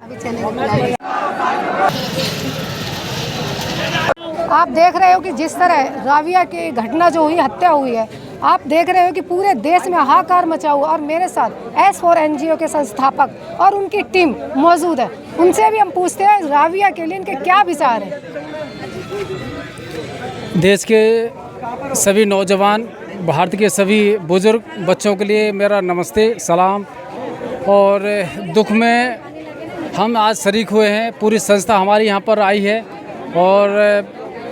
आप देख रहे हो कि जिस तरह राविया की घटना जो हुई, हत्या हुई है, आप देख रहे हो कि पूरे देश में हाहाकार मचा हुआ। और मेरे साथ S4 NGO के संस्थापक और उनकी टीम मौजूद है। उनसे भी हम पूछते हैं राविया के लिए इनके क्या विचार हैं। देश के सभी नौजवान, भारत के सभी बुजुर्ग बच्चों के लिए मेरा नमस्ते, सलाम। और दुख में हम आज शरीक हुए हैं। पूरी संस्था हमारी यहाँ पर आई है और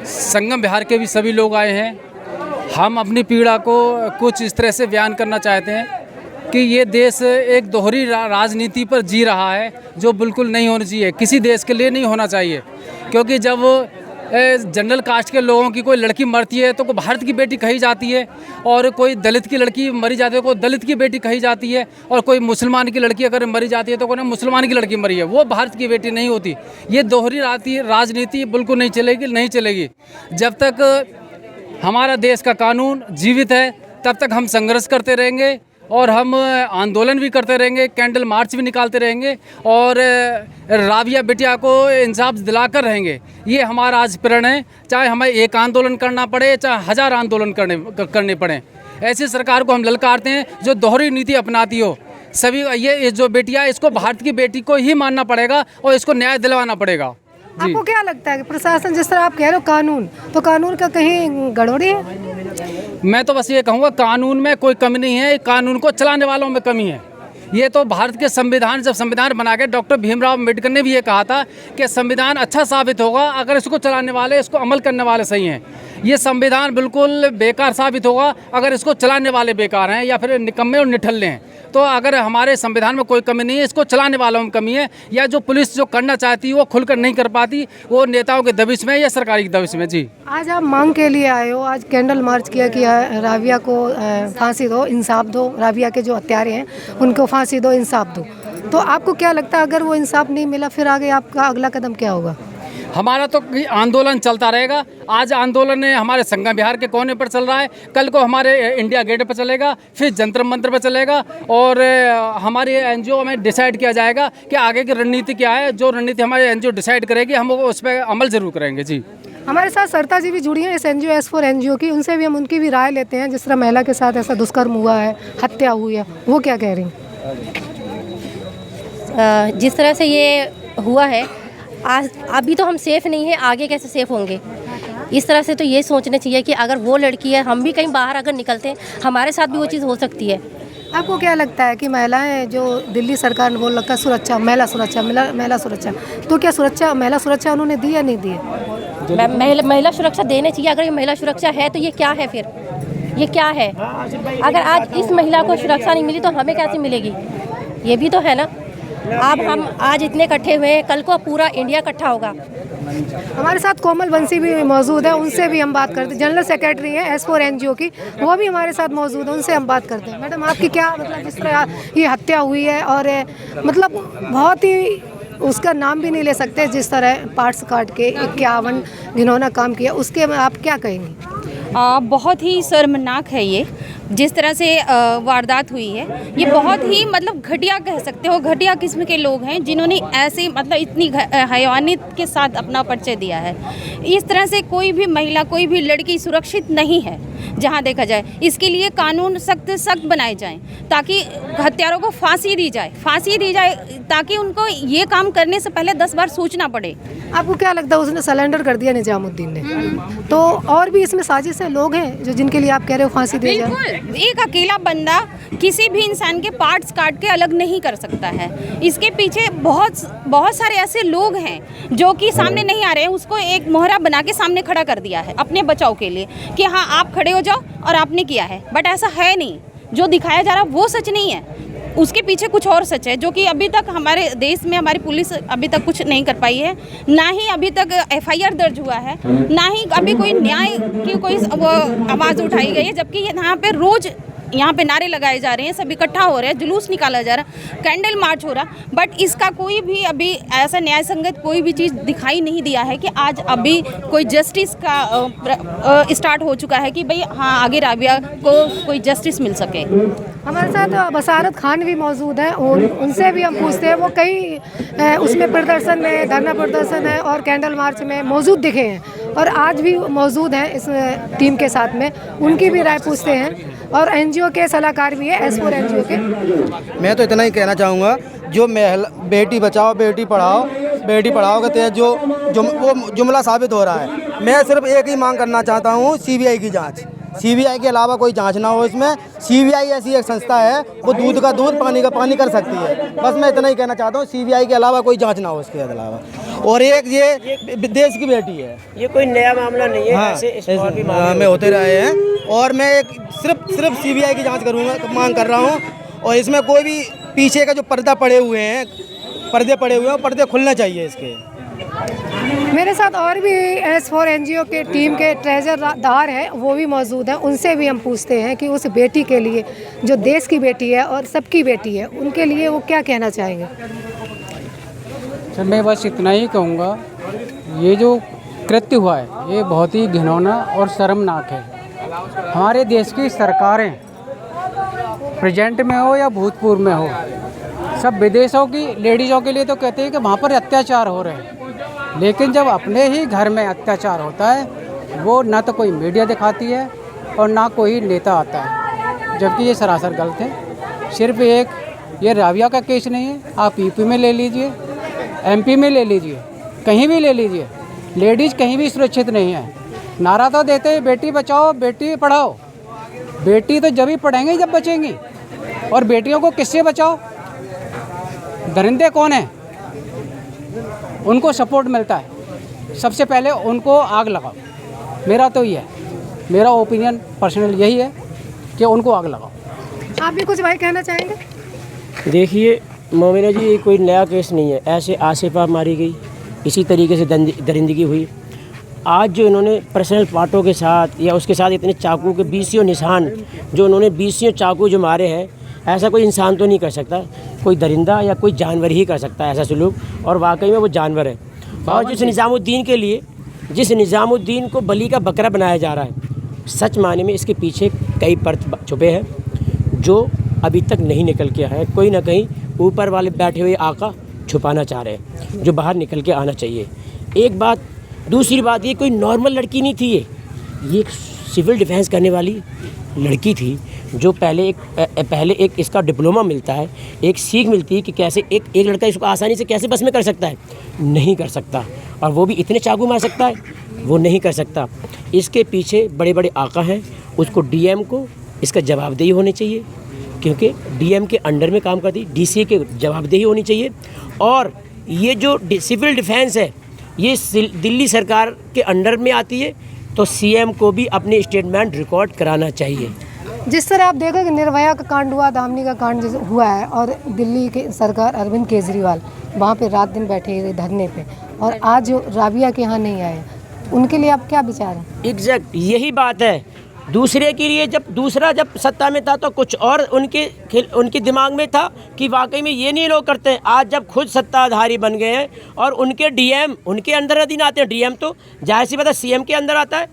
संगम बिहार के भी सभी लोग आए हैं। हम अपनी पीड़ा को कुछ इस तरह से बयान करना चाहते हैं कि ये देश एक दोहरी राजनीति पर जी रहा है, जो बिल्कुल नहीं होनी चाहिए, किसी देश के लिए नहीं होना चाहिए। क्योंकि जब जनरल कास्ट के लोगों की कोई लड़की मरती है तो कोई भारत की बेटी कही जाती है, और कोई दलित की लड़की मरी जाती है कोई दलित की बेटी कही जाती है, और कोई मुसलमान की लड़की अगर मरी जाती है तो कोई मुसलमान की लड़की मरी है, वो भारत की बेटी नहीं होती। ये दोहरी राजनीति बिल्कुल नहीं चलेगी। जब तक हमारा देश का कानून जीवित है तब तक हम संघर्ष करते रहेंगे, और हम आंदोलन भी करते रहेंगे, कैंडल मार्च भी निकालते रहेंगे, और राविया बिटिया को इंसाफ दिलाकर रहेंगे। ये हमारा आज प्रण है। चाहे हमें एक आंदोलन करना पड़े, चाहे 1000 आंदोलन करने पड़े। ऐसी सरकार को हम ललकारते हैं जो दोहरी नीति अपनाती हो। सभी ये जो बेटियाँ, इसको भारत की बेटी को ही मानना पड़ेगा और इसको न्याय दिलवाना पड़ेगा। आपको क्या लगता है कि प्रशासन, जिस तरह आप कह रहे हो कानून, तो कानून का कहीं गड़बड़ी है? मैं तो बस ये कहूँगा, कानून में कोई कमी नहीं है, कानून को चलाने वालों में कमी है। ये तो भारत के संविधान, जब संविधान बना के डॉक्टर भीमराव अम्बेडकर ने भी ये कहा था कि संविधान अच्छा साबित होगा अगर इसको चलाने वाले, इसको अमल करने वाले सही हैं। ये संविधान बिल्कुल बेकार साबित होगा अगर इसको चलाने वाले बेकार हैं या फिर निकम्मे और निठल्ले हैं। तो अगर हमारे संविधान में कोई कमी नहीं है, इसको चलाने वालों में कमी है, या जो पुलिस जो करना चाहती है वो खुलकर नहीं कर पाती, वो नेताओं के दबिश में या सरकारी की दबिश में। जी, आज आप मांग के लिए आए हो, आज कैंडल मार्च किया कि राविया को फांसी दो, इंसाफ दो, राविया के जो हत्यारे हैं उनको फांसी दो, इंसाफ दो। तो आपको क्या लगता है अगर वो इंसाफ नहीं मिला फिर आगे आपका अगला कदम क्या होगा? हमारा तो आंदोलन चलता रहेगा। आज आंदोलन हमारे संगम बिहार के कोने पर चल रहा है, कल को हमारे इंडिया गेट पर चलेगा, फिर जंतर मंतर पर चलेगा, और हमारी NGO में डिसाइड किया जाएगा कि आगे की रणनीति क्या है। जो रणनीति हमारी NGO डिसाइड करेगी हम उस पर अमल ज़रूर करेंगे। जी, हमारे साथ सरिता जी भी जुड़ी हैं इस NGO S4 NGO की, उनसे भी हम उनकी भी राय लेते हैं। जिस तरह महिला के साथ ऐसा दुष्कर्म हुआ है, हत्या हुई है, वो क्या कह रही हैं? जिस तरह से ये हुआ है, आज अभी तो हम सेफ़ नहीं हैं, आगे कैसे सेफ़ होंगे? इस तरह से तो ये सोचना चाहिए कि अगर वो लड़की है, हम भी कहीं बाहर अगर निकलते हैं, हमारे साथ भी वो चीज़ हो सकती है। आपको क्या लगता है कि महिलाएं, जो दिल्ली सरकार ने बोल रखा सुरक्षा, महिला सुरक्षा, तो क्या सुरक्षा, महिला सुरक्षा उन्होंने दी या नहीं दी है? महिला सुरक्षा देने चाहिए। अगर ये महिला सुरक्षा है तो ये क्या है फिर? ये क्या है? अगर आज इस महिला को सुरक्षा नहीं मिली तो हमें कैसे मिलेगी? ये भी तो है ना। अब हम आज इतने इकट्ठे हुए हैं, कल को पूरा इंडिया इकट्ठा होगा। हमारे साथ कोमल बंसी भी मौजूद है, उनसे भी हम बात करते हैं। जनरल सेक्रेटरी है S4 NGO की, वो भी हमारे साथ मौजूद है, उनसे हम बात करते हैं। मैडम, आपकी क्या मतलब, जिस तरह ये हत्या हुई है और मतलब बहुत ही, उसका नाम भी नहीं ले सकते, जिस तरह पार्ट्स काट के 51 घिनौना काम किया, उसके में आप क्या कहेंगी? बहुत ही शर्मनाक है ये, जिस तरह से वारदात हुई है। ये बहुत ही मतलब घटिया कह सकते हो, घटिया किस्म के लोग हैं जिन्होंने ऐसे मतलब इतनी हयवानियत के साथ अपना परिचय दिया है। इस तरह से कोई भी महिला, कोई भी लड़की सुरक्षित नहीं है जहाँ देखा जाए। इसके लिए कानून सख्त बनाए जाएं ताकि हत्यारों को फांसी दी जाए ताकि उनको ये काम करने से पहले 10 बार सोचना पड़े। आपको क्या लगता है, उसने सरेंडर कर दिया निजामुद्दीन ने, तो और भी इसमें साजिश है, लोग हैं जो जिनके लिए आप कह रहे हो फांसी दी जाए? बिल्कुल, एक अकेला बंदा किसी भी इंसान के पार्ट्स काट के अलग नहीं कर सकता है। इसके पीछे बहुत सारे ऐसे लोग हैं जो कि सामने नहीं आ रहे हैं। उसको एक मोहरा बना के सामने खड़ा कर दिया है अपने बचाव के लिए कि हाँ आप खड़े हो जाओ और आपने किया है, बट ऐसा है नहीं। जो दिखाया जा रहा वो सच नहीं है, उसके पीछे कुछ और सच है, जो कि अभी तक हमारे देश में हमारी पुलिस अभी तक कुछ नहीं कर पाई है। ना ही अभी तक FIR दर्ज हुआ है, ना ही अभी कोई न्याय की कोई आवाज़ उठाई गई है, जबकि यहाँ पे रोज़ यहाँ पे नारे लगाए जा रहे हैं, सब इकट्ठा हो रहे हैं, जुलूस निकाला जा रहा है, कैंडल मार्च हो रहा, बट इसका कोई भी अभी ऐसा न्याय संगत कोई भी चीज़ दिखाई नहीं दिया है कि आज अभी कोई जस्टिस का स्टार्ट हो चुका है कि भाई हाँ आगे राबिया को कोई जस्टिस मिल सके। हमारे साथ बसारत खान भी मौजूद हैं और उनसे भी हम पूछते हैं। वो कई उसमें प्रदर्शन में, धरना प्रदर्शन है और कैंडल मार्च में मौजूद दिखे हैं और आज भी मौजूद हैं इस टीम के साथ में। उनकी भी राय पूछते हैं और एनजीओ के सलाहकार भी है, S4 एनजीओ के। मैं तो इतना ही कहना चाहूँगा, जो बेटी बचाओ बेटी पढ़ाओ के तहत वो जुमला साबित हो रहा है। मैं सिर्फ एक ही मांग करना चाहता हूँ, CBI की जांच। CBI के अलावा कोई जांच ना हो इसमें। CBI ऐसी एक संस्था है, वो दूध का दूध पानी का पानी कर सकती है। बस मैं इतना ही कहना चाहता हूँ, CBI के अलावा कोई जांच ना हो इसके अलावा। और एक ये देश की बेटी है, ये कोई नया मामला नहीं है। हाँ, ऐसे और भी मामले में होते रहे हैं और मैं एक सिर्फ CBI की जांच करूँगा, मांग कर रहा हूँ। और इसमें कोई भी पीछे का जो पर्दे पड़े हुए हैं, पर्दे खुलने चाहिए इसके। मेरे साथ और भी S4 एनजीओ के टीम के ट्रेजरदार हैं, वो भी मौजूद हैं। उनसे भी हम पूछते हैं कि उस बेटी के लिए, जो देश की बेटी है और सबकी बेटी है, उनके लिए वो क्या कहना चाहेंगे। सर मैं बस इतना ही कहूँगा, ये जो कृत्य हुआ है ये बहुत ही घिनौना और शर्मनाक है। हमारे देश की सरकारें प्रेजेंट में हो या भूतपूर्व में हो, सब विदेशों की लेडीज़ों के लिए तो कहते हैं कि वहाँ पर अत्याचार हो रहे हैं, लेकिन जब अपने ही घर में अत्याचार होता है वो ना तो कोई मीडिया दिखाती है और ना कोई नेता आता है, जबकि ये सरासर गलत है। सिर्फ एक ये राबिया का केस नहीं है, आप यूपी में ले लीजिए, MP में ले लीजिए, कहीं भी ले लीजिए, लेडीज़ कहीं भी सुरक्षित नहीं है। नारा तो देते हैं बेटी बचाओ बेटी पढ़ाओ, बेटी तो जब ही पढ़ेंगे जब बचेंगी। और बेटियों को किससे बचाओ? दरिंदे कौन हैं? उनको सपोर्ट मिलता है, सबसे पहले उनको आग लगाओ। मेरा तो ये है, मेरा ओपिनियन पर्सनल यही है कि उनको आग लगाओ। आप भी कुछ भाई कहना चाहेंगे? देखिए मोमिना जी, ये कोई नया केस नहीं है। ऐसे आसिफा मारी गई, इसी तरीके से दरिंदगी हुई। आज जो इन्होंने पर्सनल पार्टों के साथ या उसके साथ इतने चाकू के 20 निशान जो उन्होंने 20 चाकू जो मारे हैं, ऐसा कोई इंसान तो नहीं कर सकता, कोई दरिंदा या कोई जानवर ही कर सकता है ऐसा सलूक, और वाकई में वो जानवर है। और जिस निज़ामुद्दीन को बली का बकरा बनाया जा रहा है, सच माने में इसके पीछे कई परत छुपे हैं जो अभी तक नहीं निकल के आए हैं। कोई ना कहीं ऊपर वाले बैठे हुए आका छुपाना चाह रहे हैं, जो बाहर निकल के आना चाहिए। एक बात, दूसरी बात, ये कोई नॉर्मल लड़की नहीं थी, ये एक सिविल डिफेंस करने वाली लड़की थी, जो पहले एक इसका डिप्लोमा मिलता है, एक सीख मिलती है कि कैसे एक लड़का इसको आसानी से कैसे बस में कर सकता है, नहीं कर सकता। और वो भी इतने चाकू मार सकता है, वो नहीं कर सकता। इसके पीछे बड़े बड़े आका हैं, उसको DM को इसका जवाबदेही होनी चाहिए, क्योंकि DM के अंडर में काम करती, DC के जवाबदेही होनी चाहिए। और ये जो सिविल डिफेंस है ये दिल्ली सरकार के अंडर में आती है, तो CM को भी अपने स्टेटमेंट रिकॉर्ड कराना चाहिए। जिस तरह आप देखो कि निर्भया का कांड हुआ, दामनी का कांड हुआ है, और दिल्ली की सरकार अरविंद केजरीवाल वहाँ पे रात दिन बैठे हुए धरने पे, और आज जो राबिया के यहाँ नहीं आए, उनके लिए आप क्या विचार हैं? एग्जैक्ट यही बात है। दूसरे के लिए जब सत्ता में था तो कुछ और उनके दिमाग में था कि वाकई में ये नहीं लोग करते हैं। आज जब खुद सत्ताधारी बन गए हैं और उनके DM उनके अंदर अधीन आते हैं, DM तो जाहिर सी बात है CM के अंदर आता है,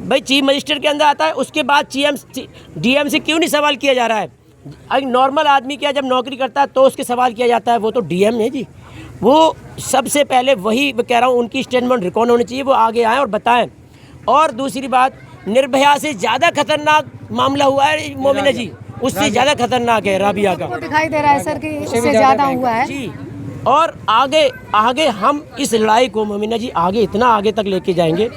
भाई चीफ मजिस्ट्रेट के अंदर आता है, उसके बाद DM से क्यों नहीं सवाल किया जा रहा है? एक नॉर्मल आदमी क्या जब नौकरी करता है तो उसके सवाल किया जाता है, वो तो DM है जी। वो सबसे पहले वही कह रहा हूँ, उनकी स्टेटमेंट रिकॉर्ड होनी चाहिए, वो आगे आएँ और बताएं। और दूसरी बात, निर्भया से ज़्यादा खतरनाक मामला हुआ है मोमिना जी, उससे ज़्यादा खतरनाक है राबिया का। दिखाई दे रहा है सर कि इससे ज़्यादा हुआ है जी। और आगे हम इस लड़ाई को मोमिना जी आगे इतना आगे तक लेके जाएंगे,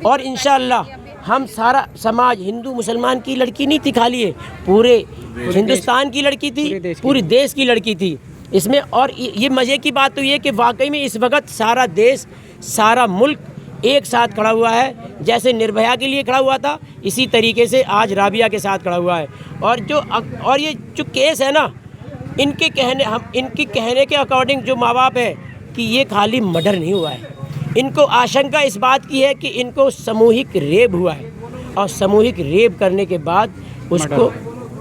और इंशाअल्लाह हम सारा समाज, हिंदू मुसलमान की लड़की नहीं थी खाली, है पूरे हिंदुस्तान की लड़की थी, पूरे देश की लड़की थी इसमें। और ये मज़े की बात तो ये कि वाकई में इस वक्त सारा देश, सारा मुल्क एक साथ खड़ा हुआ है। जैसे निर्भया के लिए खड़ा हुआ था, इसी तरीके से आज राबिया के साथ खड़ा हुआ है। और ये जो केस है ना, इनके कहने के अकॉर्डिंग जो माँ बाप है कि ये खाली मर्डर नहीं हुआ है, इनको आशंका इस बात की है कि इनको सामूहिक रेप हुआ है, और सामूहिक रेप करने के बाद उसको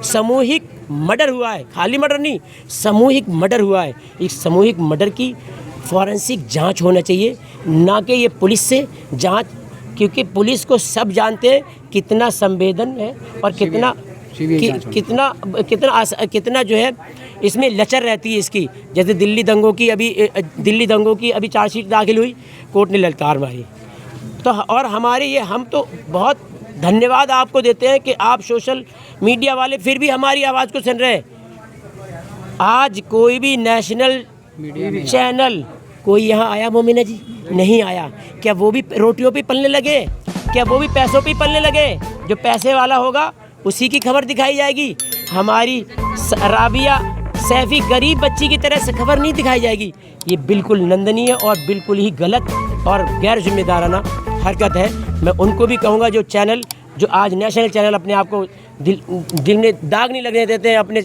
सामूहिक मर्डर हुआ है, खाली मर्डर नहीं, सामूहिक मर्डर हुआ है। इस सामूहिक मर्डर की फॉरेंसिक जांच होना चाहिए, ना कि ये पुलिस से जांच, क्योंकि पुलिस को सब जानते हैं कितना संवेदन है और कितना जो है इसमें लचर रहती है इसकी। जैसे दिल्ली दंगों की अभी चार्जशीट दाखिल हुई, कोर्ट ने ललकार मारी। तो और हमारे ये हम तो बहुत धन्यवाद आपको देते हैं कि आप सोशल मीडिया वाले फिर भी हमारी आवाज़ को सुन रहे हैं। आज कोई भी नेशनल चैनल कोई यहाँ आया मोमिना जी? नहीं आया। क्या वो भी रोटियों पे पलने लगे? क्या वो भी पैसों पे पलने लगे? जो पैसे वाला होगा उसी की खबर दिखाई जाएगी। हमारी राबिया सैफी गरीब बच्ची की तरह से खबर नहीं दिखाई जाएगी। ये बिल्कुल निंदनीय और बिल्कुल ही गलत और गैर जिम्मेदाराना हरकत है। मैं उनको भी कहूँगा जो चैनल, जो आज नेशनल चैनल अपने आप को दिल में दाग नहीं लगने देते हैं अपने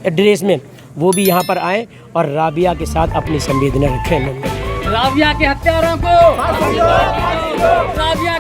ड्रेस में, वो भी यहाँ पर आएँ और राबिया के साथ अपनी संवेदना रखें। राबिया के हत्यारों को, राबिया